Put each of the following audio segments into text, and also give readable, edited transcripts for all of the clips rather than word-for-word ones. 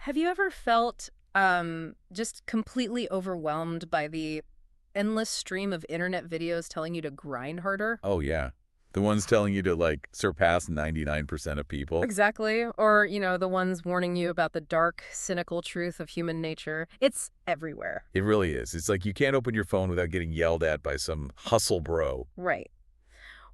Have you ever felt just completely overwhelmed by the endless stream of internet videos telling you to grind harder? Oh, yeah. The ones telling you to, like, surpass 99% of people. Exactly. Or, the ones warning you about the dark, cynical truth of human nature. It's everywhere. It really is. It's like you can't open your phone without getting yelled at by some hustle bro. Right.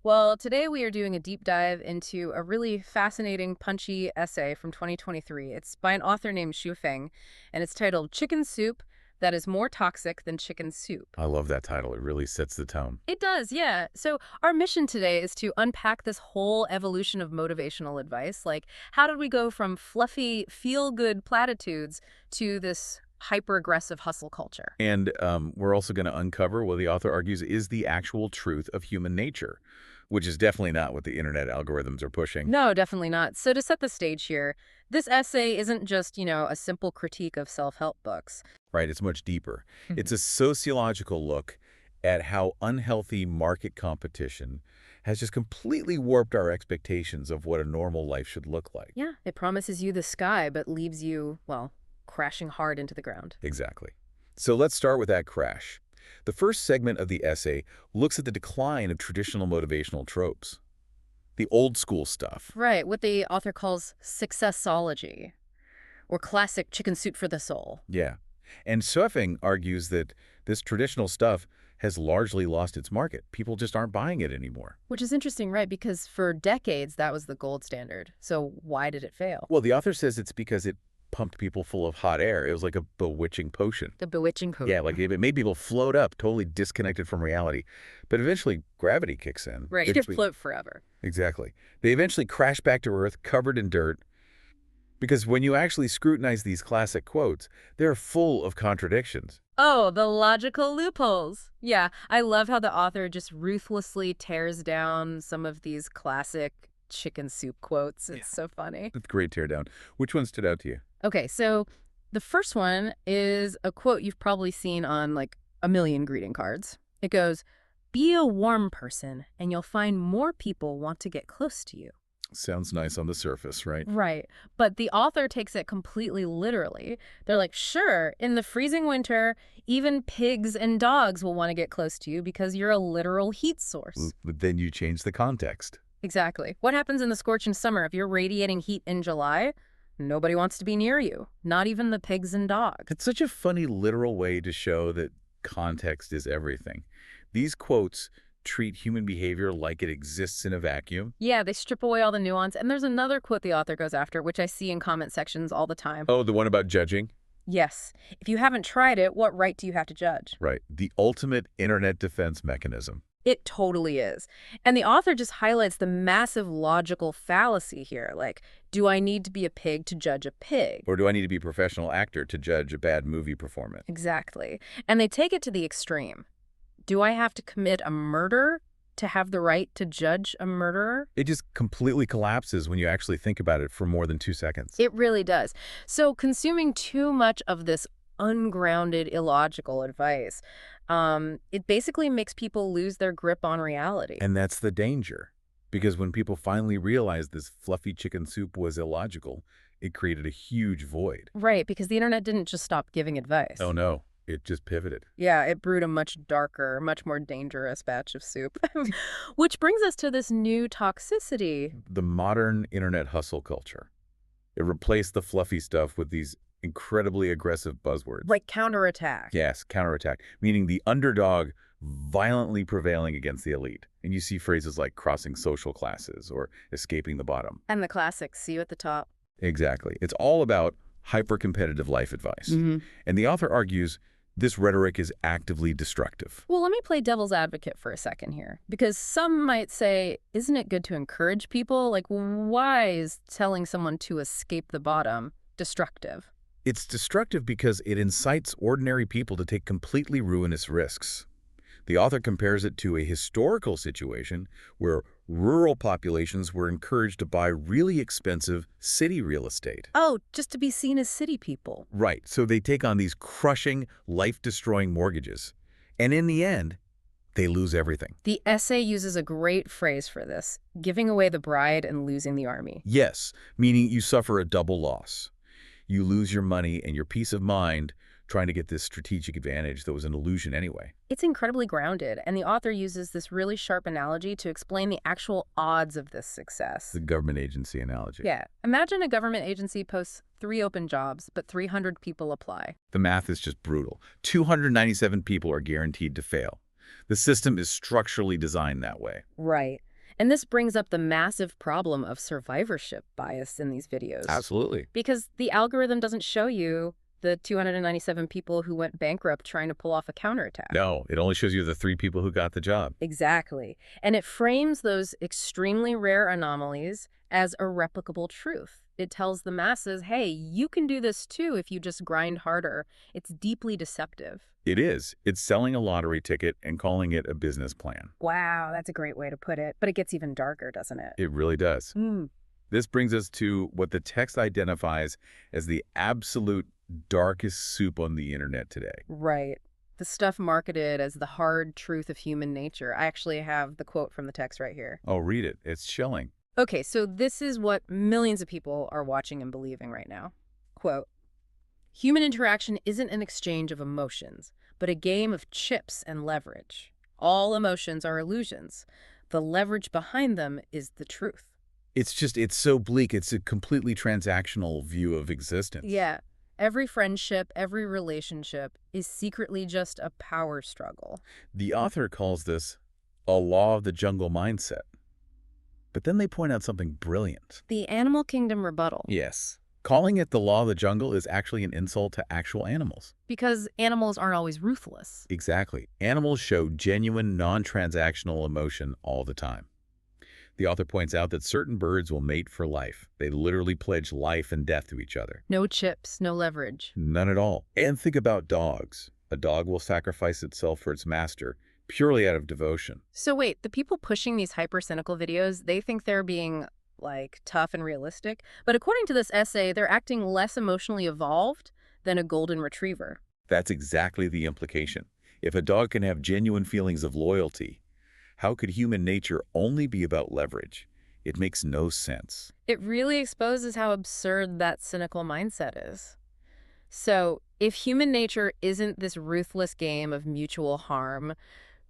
Well, today we are doing a deep dive into a really fascinating, punchy essay from 2023. It's by an author named Xu Feng, and it's titled Chicken Soup That is More Toxic Than Chicken Soup. I love that title. It really sets the tone. It does, yeah. So our mission today is to unpack this whole evolution of motivational advice. Like, how did we go from fluffy, feel-good platitudes to this hyper-aggressive hustle culture? And we're also going to uncover what the author argues is the actual truth of human nature, which is definitely not what the internet algorithms are pushing. No, definitely not. So to set the stage here, this essay isn't just, a simple critique of self-help books. Right? It's much deeper. Mhm. It's a sociological look at how unhealthy market competition has just completely warped our expectations of what a normal life should look like. Yeah, it promises you the sky, but leaves you, well, crashing hard into the ground. Exactly. So let's start with that crash. The first segment of the essay looks at the decline of traditional motivational tropes, the old school stuff. Right, what the author calls successology, or classic chicken soup for the soul. Yeah. And Suffing argues that this traditional stuff has largely lost its market. People just aren't buying it anymore. Which is interesting, right? Because for decades, that was the gold standard. So why did it fail? Well, the author says it's because it pumped people full of hot air. It was like a bewitching potion. The bewitching potion. Yeah, like it made people float up, totally disconnected from reality. But eventually, gravity kicks in. Right, you can float forever. Exactly. They eventually crash back to Earth, covered in dirt. Because when you actually scrutinize these classic quotes, they're full of contradictions. Oh, the logical loopholes. Yeah, I love how the author just ruthlessly tears down some of these classic chicken soup quotes. It's so funny. That's a great teardown. Which one stood out to you? Okay, so the first one is a quote you've probably seen on like a million greeting cards. It goes, "Be a warm person and you'll find more people want to get close to you." Sounds nice on the surface, right? Right. But the author takes it completely literally. They're like, sure, in the freezing winter, even pigs and dogs will want to get close to you because you're a literal heat source. But then you change the context. Exactly. What happens in the scorching summer if you're radiating heat in July? Nobody wants to be near you, not even the pigs and dogs. It's such a funny, literal way to show that context is everything. These quotes treat human behavior like it exists in a vacuum. Yeah, they strip away all the nuance. And there's another quote the author goes after, which I see in comment sections all the time. Oh, the one about judging? Yes. If you haven't tried it, what right do you have to judge? Right. The ultimate internet defense mechanism. It totally is. And the author just highlights the massive logical fallacy here. Like, do I need to be a pig to judge a pig? Or do I need to be a professional actor to judge a bad movie performance? Exactly. And they take it to the extreme. Do I have to commit a murder to have the right to judge a murderer? It just completely collapses when you actually think about it for more than 2 seconds. It really does. So consuming too much of this ungrounded, illogical advice, it basically makes people lose their grip on reality. And that's the danger. Because when people finally realized this fluffy chicken soup was illogical, it created a huge void. Right, because the internet didn't just stop giving advice. Oh, no. It just pivoted. Yeah, it brewed a much darker, much more dangerous batch of soup. Which brings us to this new toxicity. The modern internet hustle culture. It replaced the fluffy stuff with these incredibly aggressive buzzwords. Like counterattack. Yes, counterattack, meaning the underdog violently prevailing against the elite. And you see phrases like crossing social classes or escaping the bottom. And the classic, see you at the top. Exactly. It's all about hyper-competitive life advice. And the author argues this rhetoric is actively destructive. Well, let me play devil's advocate for a second here. Because some might say, isn't it good to encourage people? Like, why is telling someone to escape the bottom destructive? It's destructive because it incites ordinary people to take completely ruinous risks. The author compares it to a historical situation where rural populations were encouraged to buy really expensive city real estate. Oh, just to be seen as city people. Right, so they take on these crushing, life-destroying mortgages. And in the end, they lose everything. The essay uses a great phrase for this, giving away the bride and losing the army. Yes, meaning you suffer a double loss. You lose your money and your peace of mind trying to get this strategic advantage that was an illusion anyway. It's incredibly grounded, and the author uses this really sharp analogy to explain the actual odds of this success. The government agency analogy. Yeah. Imagine a government agency posts 3 open jobs, but 300 people apply. The math is just brutal. 297 people are guaranteed to fail. The system is structurally designed that way. Right. And this brings up the massive problem of survivorship bias in these videos. Absolutely. Because the algorithm doesn't show you the 297 people who went bankrupt trying to pull off a counterattack. No, it only shows you the 3 people who got the job. Exactly. And it frames those extremely rare anomalies as a replicable truth. It tells the masses, hey, you can do this too if you just grind harder. It's deeply deceptive. It is. It's selling a lottery ticket and calling it a business plan. Wow, that's a great way to put it. But it gets even darker, doesn't it? It really does. Mm. This brings us to what the text identifies as the absolute darkest soup on the internet today. Right. The stuff marketed as the hard truth of human nature. I actually have the quote from the text right here. Oh, read it. It's chilling. Okay, so this is what millions of people are watching and believing right now. Quote, "Human interaction isn't an exchange of emotions, but a game of chips and leverage. All emotions are illusions. The leverage behind them is the truth." It's so bleak. It's a completely transactional view of existence. Yeah. Every friendship, every relationship is secretly just a power struggle. The author calls this a law of the jungle mindset. But then they point out something brilliant. The animal kingdom rebuttal. Yes. Calling it the law of the jungle is actually an insult to actual animals. Because animals aren't always ruthless. Exactly. Animals show genuine, non-transactional emotion all the time. The author points out that certain birds will mate for life. They literally pledge life and death to each other. No chips, no leverage. None at all. And think about dogs. A dog will sacrifice itself for its master purely out of devotion. So wait, the people pushing these hyper-cynical videos, they think they're being, like, tough and realistic. But according to this essay, they're acting less emotionally evolved than a golden retriever. That's exactly the implication. If a dog can have genuine feelings of loyalty, how could human nature only be about leverage? It makes no sense. It really exposes how absurd that cynical mindset is. So, if human nature isn't this ruthless game of mutual harm,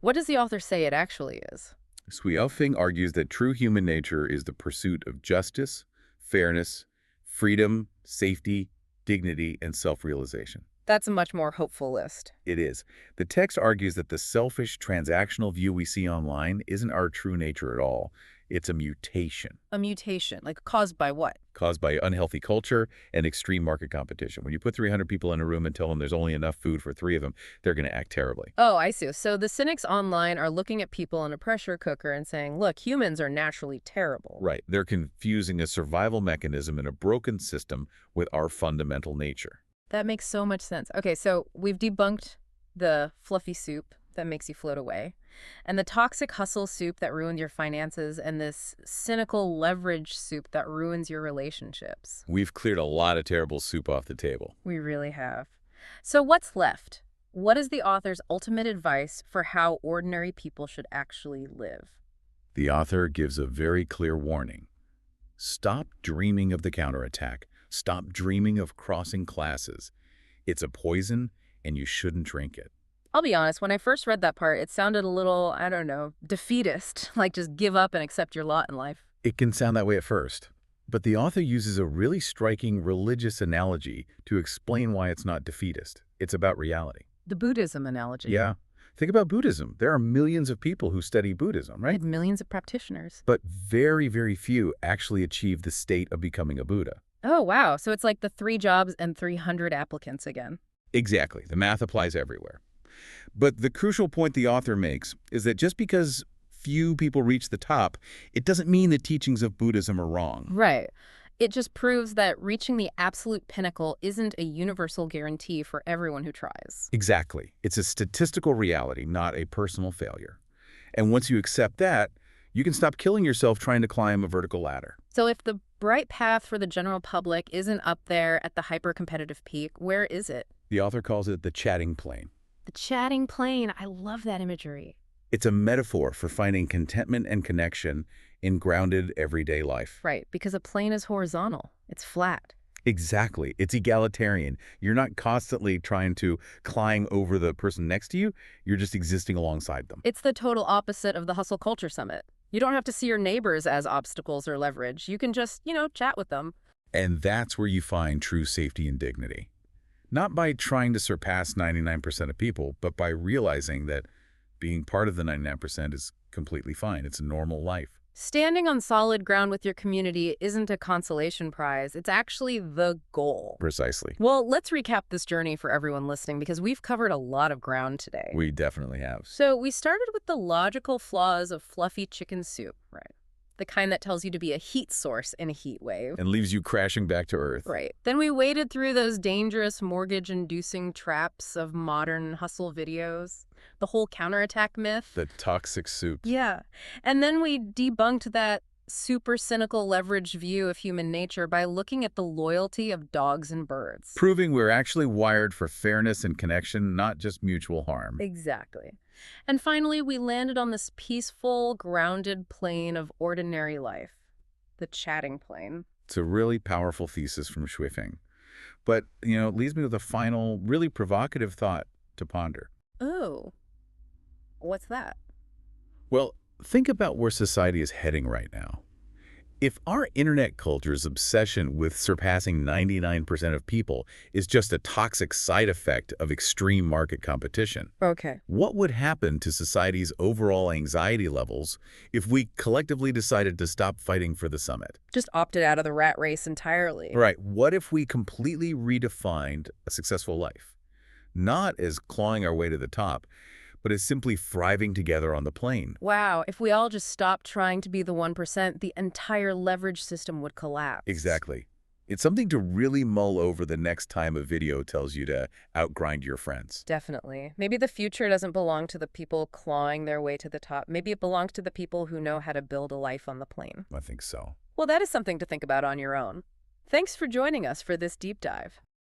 what does the author say it actually is? Sui Feng argues that true human nature is the pursuit of justice, fairness, freedom, safety, dignity, and self-realization. That's a much more hopeful list. It is. The text argues that the selfish, transactional view we see online isn't our true nature at all. It's a mutation. A mutation, like caused by what? Caused by unhealthy culture and extreme market competition. When you put 300 people in a room and tell them there's only enough food for 3 of them, they're going to act terribly. Oh, I see. So the cynics online are looking at people in a pressure cooker and saying, look, humans are naturally terrible. Right. They're confusing a survival mechanism in a broken system with our fundamental nature. That makes so much sense. Okay, so we've debunked the fluffy soup that makes you float away, and the toxic hustle soup that ruins your finances, and this cynical leverage soup that ruins your relationships. We've cleared a lot of terrible soup off the table. We really have. So what's left? What is the author's ultimate advice for how ordinary people should actually live? The author gives a very clear warning. Stop dreaming of the counterattack. Stop dreaming of crossing classes. It's a poison, and you shouldn't drink it. I'll be honest, when I first read that part, it sounded a little, I don't know, defeatist, like just give up and accept your lot in life. It can sound that way at first, but the author uses a really striking religious analogy to explain why it's not defeatist. It's about reality. The Buddhism analogy. Yeah. Think about Buddhism. There are millions of people who study Buddhism, right? And millions of practitioners. But very, very few actually achieve the state of becoming a Buddha. Oh, wow. So it's like the 3 jobs and 300 applicants again. Exactly. The math applies everywhere. But the crucial point the author makes is that just because few people reach the top, it doesn't mean the teachings of Buddhism are wrong. Right. It just proves that reaching the absolute pinnacle isn't a universal guarantee for everyone who tries. Exactly. It's a statistical reality, not a personal failure. And once you accept that, you can stop killing yourself trying to climb a vertical ladder. So if the bright path for the general public isn't up there at the hyper-competitive peak, where is it? The author calls it the chatting plane. The chatting plane. I love that imagery. It's a metaphor for finding contentment and connection in grounded everyday life. Right, because a plane is horizontal. It's flat. Exactly. It's egalitarian. You're not constantly trying to climb over the person next to you. You're just existing alongside them. It's the total opposite of the Hustle Culture Summit. You don't have to see your neighbors as obstacles or leverage. You can just, chat with them. And that's where you find true safety and dignity. Not by trying to surpass 99% of people, but by realizing that being part of the 99% is completely fine. It's a normal life. Standing on solid ground with your community isn't a consolation prize. It's actually the goal. Precisely. Well, let's recap this journey for everyone listening because we've covered a lot of ground today. We definitely have. So we started with the logical flaws of fluffy chicken soup, right? The kind that tells you to be a heat source in a heat wave. And leaves you crashing back to earth. Right. Then we waded through those dangerous mortgage-inducing traps of modern hustle videos, the whole counterattack myth. The toxic soup. Yeah. And then we debunked that super cynical leveraged view of human nature by looking at the loyalty of dogs and birds. Proving we're actually wired for fairness and connection, not just mutual harm. Exactly. And finally, we landed on this peaceful, grounded plane of ordinary life, the chatting plane. It's a really powerful thesis from Shui-Feng. But, it leaves me with a final, really provocative thought to ponder. Oh, what's that? Well, think about where society is heading right now. If our internet culture's obsession with surpassing 99% of people is just a toxic side effect of extreme market competition, Okay. what would happen to society's overall anxiety levels if we collectively decided to stop fighting for the summit? Just opted out of the rat race entirely. Right. What if we completely redefined a successful life? Not as clawing our way to the top, but as simply thriving together on the plane. Wow, if we all just stopped trying to be the 1%, the entire leverage system would collapse. Exactly. It's something to really mull over the next time a video tells you to outgrind your friends. Definitely. Maybe the future doesn't belong to the people clawing their way to the top. Maybe it belongs to the people who know how to build a life on the plane. I think so. Well, that is something to think about on your own. Thanks for joining us for this deep dive.